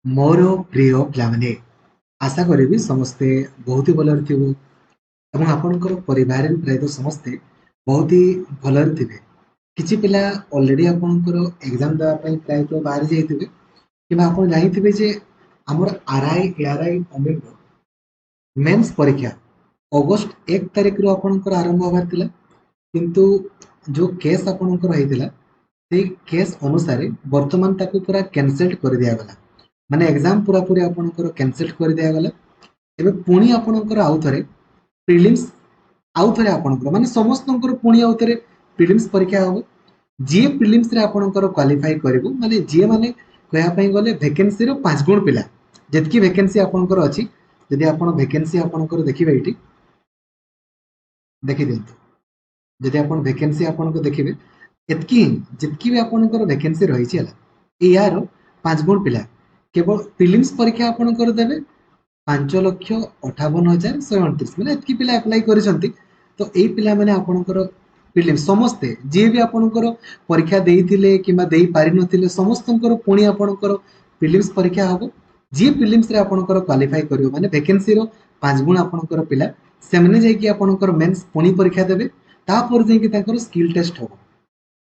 मोर प्रिय पिलामाने आशा करी समस्ते बहुत ही भलरे थिबो एवं आपणकर परिवार प्रायतः समस्ते बहुत ही भलरे थिबे। किछि पिला ऑलरेडी आपणकर एग्जाम देवा पई प्रायतः बाहर जाइथिबे किबा आपण जानिथिबे जे हमर आरआई एआरआई अमिन मेंस परीक्षा अगस्त 1 तारिख रो आपणकर आरंभ होबार थिला किंतु जो केस आपणकर होइतिला से केस अनुसार वर्तमान ताकू पूरा कैंसिल कर दिया गला माने एग्जाम पूरा पूरी आपणकर कैंसिल कर दिया गला। एबे पुणी आपणकर आउ थरे प्रिलिम्स आउ थरे आपणकर माने समस्तंकर पुणी आउ थरे प्रिलिम्स परीक्षा हो जी प्रिलिम्स रे आपणकर क्वालिफाई करबो माने जे माने कहया पई गले वैकेंसी रो 5 गुण पिला जेतकी वैकेंसी आपणकर अछि यदि आपण वैकेंसी आपणकर देखिबे इटी देखि दियंतु यदि आपण वैकेंसी आपणको देखिबे एतकी जितकी भी आपणकर वैकेंसी रही छी हला ए यार 5 गुण पिला केवल प्रिलिम्स परीक्षा आपणकर देबे 5,58,129 माने एतकी पिला अप्लाई करिसंती तो एई पिला माने आपणकर प्रिलिम्स समस्ते जे भी आपणकर परीक्षा देइथिले किबा देइ पारि नथिले समस्तंकर पुणी आपणकर प्रिलिम्स परीक्षा हबो जे प्रिलिम्स रे आपणकर क्वालिफाई करियो माने वैकेंसी रो 5 गुण आपणकर पिला सेमने जाई कि आपणकर मेंस पुणी परीक्षा देबे तापर जाई कि ताकर स्किल टेस्ट हबो।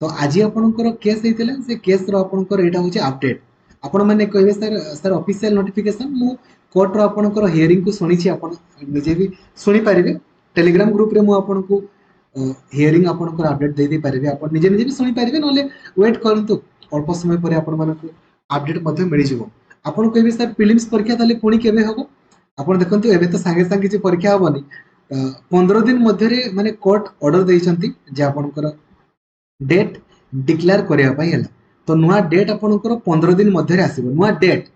तो आज आपणकर केस हेतिला से केस रो आपणकर एटा होची अपडेट आपण माने कहबे सर सर ऑफिशियल नोटिफिकेशन मु कोर्ट रो आपणकर हियरिंग को सुनी छी आपण निजे भी सुनी पारिबे टेलीग्राम ग्रुप रे मु आपणको हियरिंग आपणकर अपडेट दे दे पारिबे आपण निजे निजे भी सुनी पारिबे नले वेट करंतु अल्प समय परे आपण मानकु अपडेट मध्ये मिलि जिवो। आपण कहबे सर प्रिलिम्स परीक्षा ताले पुणी केबे हबो आपण देखंतु एबे तो संगे संगे जे परीक्षा हबनी 15 दिन मध्य रे माने कोर्ट ऑर्डर दैछंती जे आपणकर डेट डिक्लेयर करिया पई हला तो नुआ डेट आपणकर 15 दिन मध्य रे आसीबो नुआ डेट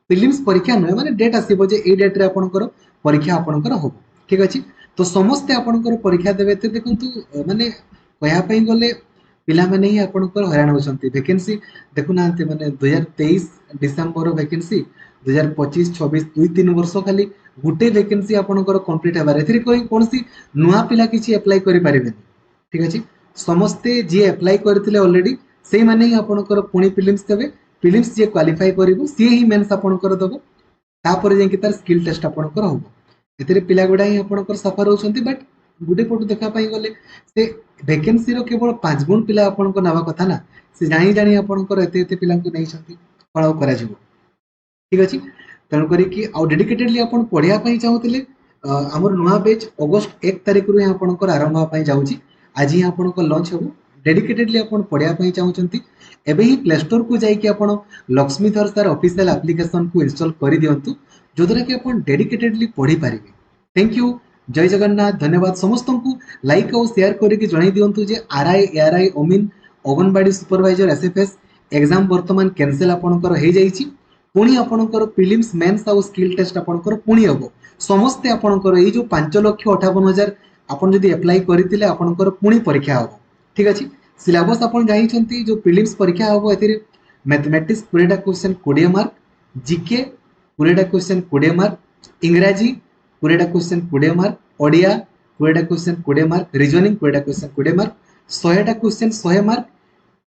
प्रिलिम्स परीक्षा न माने डेट आसीबो जे ए डेट रे आपणकर परीक्षा आपणकर होबो ठीक अछि। तो समस्त आपणकर परीक्षा देबे ते देखंतु माने कहया पई गले पिला माने ही आपणकर हैरान होसंती वैकेंसी देखु नांते माने 2023 डिसेंबर रो वैकेंसी 2025 26 2-3 वर्ष खाली गुटे वैकेंसी आपणकर कंप्लीट हेबार एथिरे कोनसी नुआ पिला किछि अप्लाई करि पारिबे ठीक अछि। समस्ते जी अप्लाई करथिले ऑलरेडी सेही माने ही आपणकर पुणी प्रिलिम्स देबे प्रिलिम्स जे क्वालिफाई करिवो से ही मेंस आपणकर दबो तापर जे कि तार स्किल टेस्ट आपणकर होबो एथिरे पिला गुडा ही आपणकर सफर होसंती बट गुटे पटु देखा पाई गले से वैकेंसी रो केवल 5 गुण पिला आपणको नवा कथा ना से जानि जानि आपणकर एते एते पिला को नै छथि फळो करा जिवो ठीक अछि। तण करी कि आ डेडिकेटेडली आपण पढिया पई चाहूतिले हमर नुआ बैच अगस्त 1 तारिख रु आपणकर आरंभ पई जाउची आज ही आपणको लॉन्च होबो डेडिकेटेडली आपण पढिया पई चाहूचंती एबे ही प्ले स्टोर को जाई कि आपण लक्ष्मीधर सर ऑफिशियल एप्लीकेशन को इंस्टॉल करि दियंतु जोदरा कि आपण डेडिकेटेडली पढि पारिबे। थैंक यू जय जगन्नाथ धन्यवाद समस्त को लाइक और शेयर करके जणाई दियंतु जे आरआई एआरआई ओमिन अंगनवाड़ी सुपरवाइजर एसएफएस एग्जाम वर्तमान कैंसिल आपणकर हे जाईची पुणी आपणकर प्रिलिम्स मेंस और स्किल टेस्ट आपणकर पुणी हबो समस्त आपणकर ए जो 5,58,000 आपण जदि अप्लाई करथिले आपणकर पुणी परीक्षा हबो ठीक अछि। सिलेबस आपण जाईचंती जो प्रिलिम्स परीक्षा हबो एथिरे मैथमेटिक्स 20टा क्वेश्चन 20 मार्क जीके 20टा क्वेश्चन 20 मार्क इंग्रजी 20टा क्वेश्चन 20 मार्क ओडिया 20टा क्वेश्चन 20 मार्क रीजनिंग 20टा क्वेश्चन 20 मार्क 100टा क्वेश्चन 100 मार्क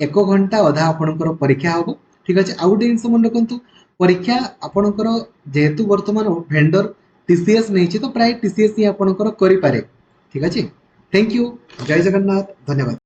1 घंटा अधा आपणकर परीक्षा हबो ठीक अछि। आउ गुटे जिंस मन रखंतु परीक्षा आपणकर जेहेतु वर्तमान वेंडर टीसीएस नै छी तो प्राय टीसीएस ही आपणकर करि पारे ठीक अछि। थैंक यू जय जगन्नाथ धन्यवाद।